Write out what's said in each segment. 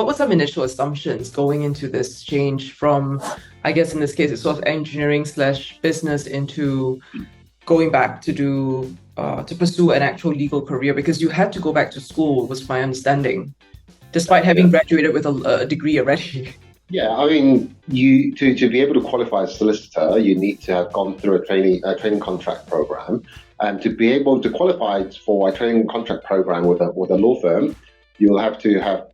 what were some initial assumptions going into this change from, I guess in this case, it's sort of engineering slash business into going back to do to pursue an actual legal career because you had to go back to school, was my understanding, despite having Yeah. graduated with a degree already. Yeah, I mean, you to be able to qualify as a solicitor, you need to have gone through a training contract program, and to be able to qualify for a training contract program with a law firm, you'll have to have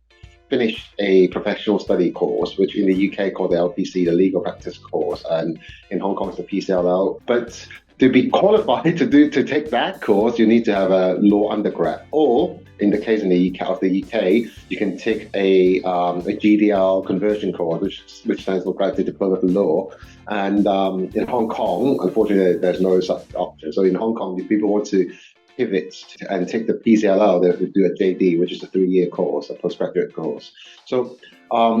finished a professional study course, which in the UK called the LPC, the Legal Practice Course, and in Hong Kong it's the PCLL. But to be qualified to take that course, you need to have a law undergrad, or in the case in the UK, you can take a GDL conversion course, which stands for Graduate Diploma of Law. And in Hong Kong, unfortunately, there's no such option. So in Hong Kong, if people want to pivot and take the PCLL, they have to do a JD, which is a 3-year course, a postgraduate course. So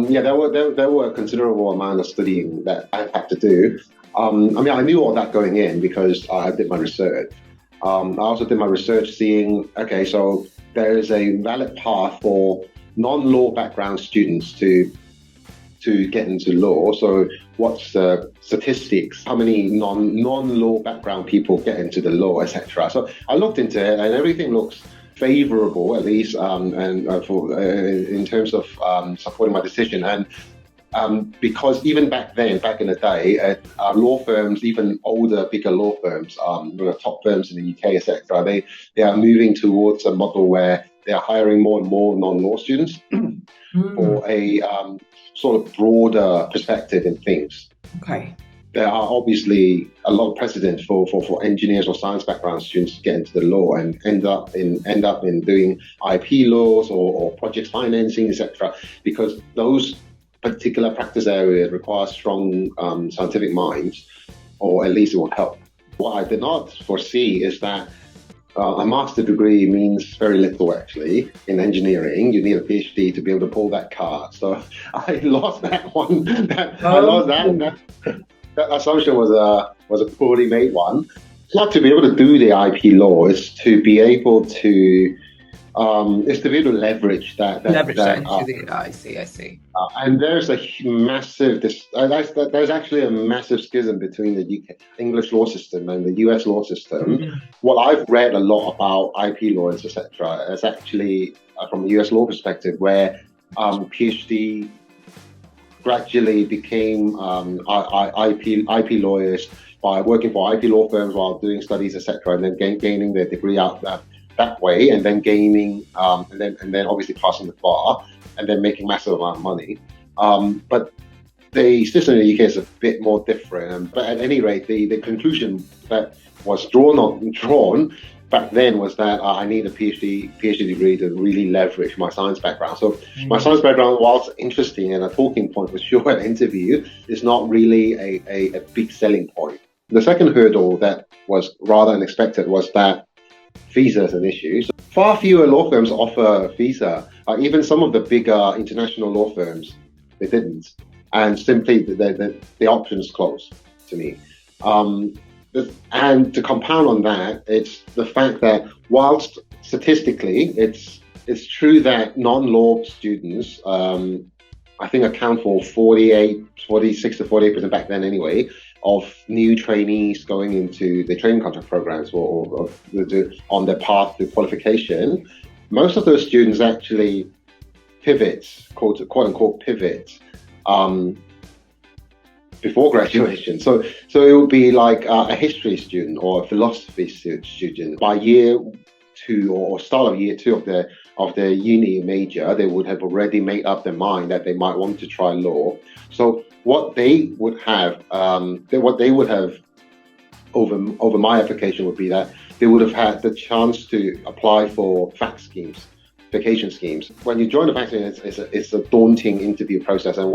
yeah, there were a considerable amount of studying that I had to do. I mean, I knew all that going in because I did my research. I also did my research seeing, okay, so there is a valid path for non-law background students to get into law. So what's the statistics? How many non-law background people get into the law, etc. So I looked into it, and everything looks favorable, at least, in terms of supporting my decision. And because even back in the day, law firms, even older, bigger law firms, top firms in the UK, etc., they are moving towards a model where they are hiring more and more non-law students for a sort of broader perspective in things. Okay. There are obviously a lot of precedent for engineers or science background students to get into the law and end up in doing IP laws or project financing, etc., because those particular practice areas require strong scientific minds, or at least it will help. What I did not foresee is that a master's degree means very little, actually. In engineering, you need a PhD to be able to pull that card. So I lost that one. I lost that. That assumption was a poorly made one. It's not to be able to do the IP law. It's to be able to leverage that. I see. And there's a massive, there's actually a massive schism between the UK English law system and the US law system. What I've read a lot about IP lawyers, etc., is actually from the US law perspective, where PhD gradually became IP lawyers by working for IP law firms while doing studies, etc., and then gaining their degree out that way, and then gaining, and then obviously passing the bar, and then making massive amount of money. But the system in the UK is a bit more different. But at any rate, the conclusion that was drawn back then was that I need a PhD degree to really leverage my science background. So my science background, whilst interesting and a talking point for sure at interview, is not really a big selling point. The second hurdle that was rather unexpected was that visa is an issue. So far fewer law firms offer visa. Even some of the bigger international law firms, they didn't. And simply the options closed to me. And to compound on that, it's the fact that whilst statistically it's true that non-law students, I think account for 46 to 48% back then anyway, of new trainees going into the training contract programs or on their path to qualification. Most of those students actually pivot, quote unquote pivot, before graduation. So it would be like a history student or a philosophy student. By year 2 or start of year 2 of their uni major, they would have already made up their mind that they might want to try law. So what they would have over my application would be that they would have had the chance to apply for FAC schemes, vacation schemes. When you join the FAC scheme, it's a daunting interview process, and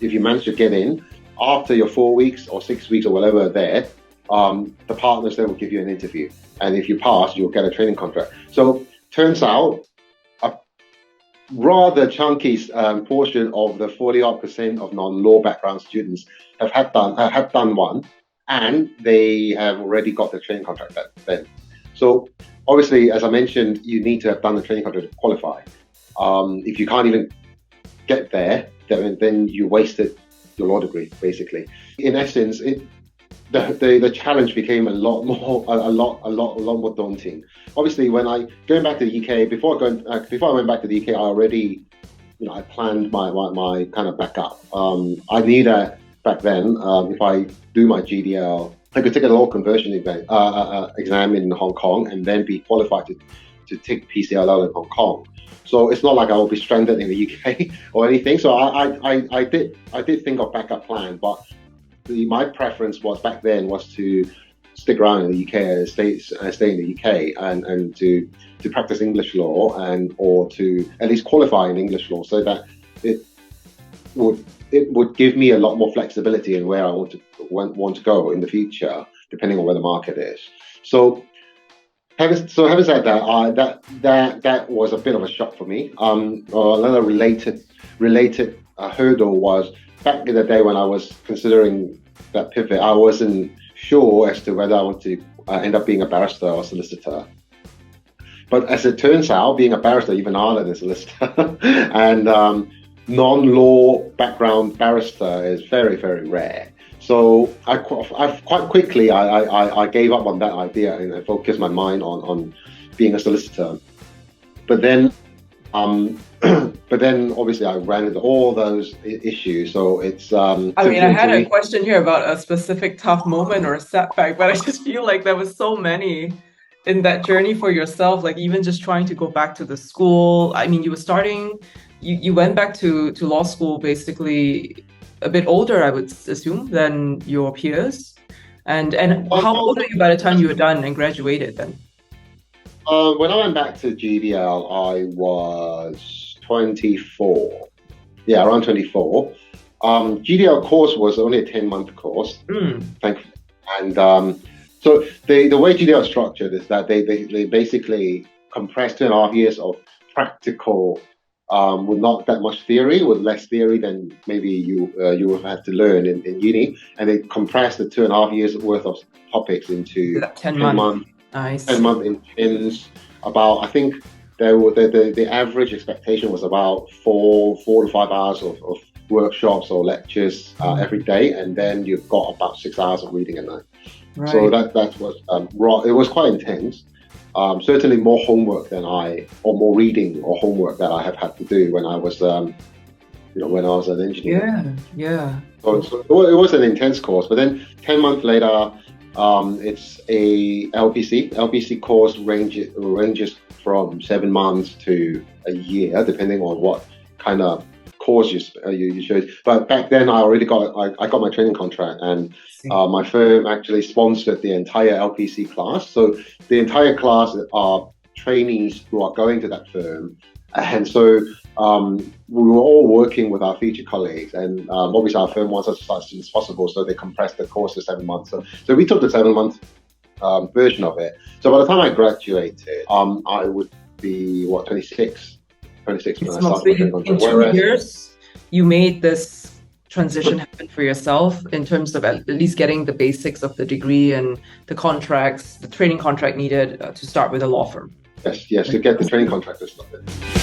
if you manage to get in, after your 4 weeks or 6 weeks or whatever there, the partners there will give you an interview, and if you pass, you'll get a training contract. So turns out a rather chunky portion of the 40% of non-law background students have done one, and they have already got the training contract then. So obviously, as I mentioned, you need to have done the training contract to qualify. If you can't even get there, then you wasted your law degree, basically. In essence, the challenge became a lot more daunting. Obviously, going back to the UK, before I went back to the UK, I already, I planned my kind of backup. I knew that back then, if I do my GDL, I could take a law conversion exam in Hong Kong and then be qualified to take PCLL in Hong Kong. So it's not like I will be stranded in the UK or anything. So I did think of backup plan, but my preference back then was to stick around in the UK and stay in the UK and to practice English law or to at least qualify in English law, so that it would give me a lot more flexibility in where I want to go in the future, depending on where the market is. So having said that, that was a bit of a shock for me. Another related hurdle was back in the day when I was considering that pivot. I wasn't sure as to whether I want to end up being a barrister or solicitor. But as it turns out, being a barrister even harder than a solicitor, and non-law background barrister is very, very rare. So I quite quickly I gave up on that idea and I focused my mind on being a solicitor. But then obviously I ran into all those issues. So it's I had a question here about a specific tough moment or a setback, but I just feel like there was so many in that journey for yourself, like even just trying to go back to the school. You went back to law school basically a bit older, I would assume, than your peers. And how old are you by the time you were done and graduated then? When I went back to GDL, I was 24. Yeah, around 24. GDL course was only a 10-month course, thankfully. And so the way GDL is structured is that they basically compress 2.5 years of practical with not that much theory, with less theory than maybe you would have to learn in uni, and they compress the 2.5 years worth of topics into 10 months. Nice. 10 month intense. About, I think the average expectation was about 4 to 5 hours of workshops or lectures every day, and then you've got about 6 hours of reading a night. Right. So that was it was quite intense. Certainly more homework more reading or homework that I have had to do when I was, when I was an engineer. Yeah. So it was an intense course, but then 10 months later, it's a LPC. LPC course ranges from 7 months to a year, depending on what kind of course you chose. But back then, I got my training contract, and my firm actually sponsored the entire LPC class. So the entire class are trainees who are going to that firm, and so we were all working with our future colleagues, and obviously our firm wants us to start as soon as possible, so they compressed the course to 7 months. So we took the 7-month version of it. So by the time I graduated, I would be 26 when I started. In 2 years, you made this transition happen for yourself in terms of at least getting the basics of the degree and the contracts, the training contract needed to start with a law firm. Yes, to get the training contract to start with.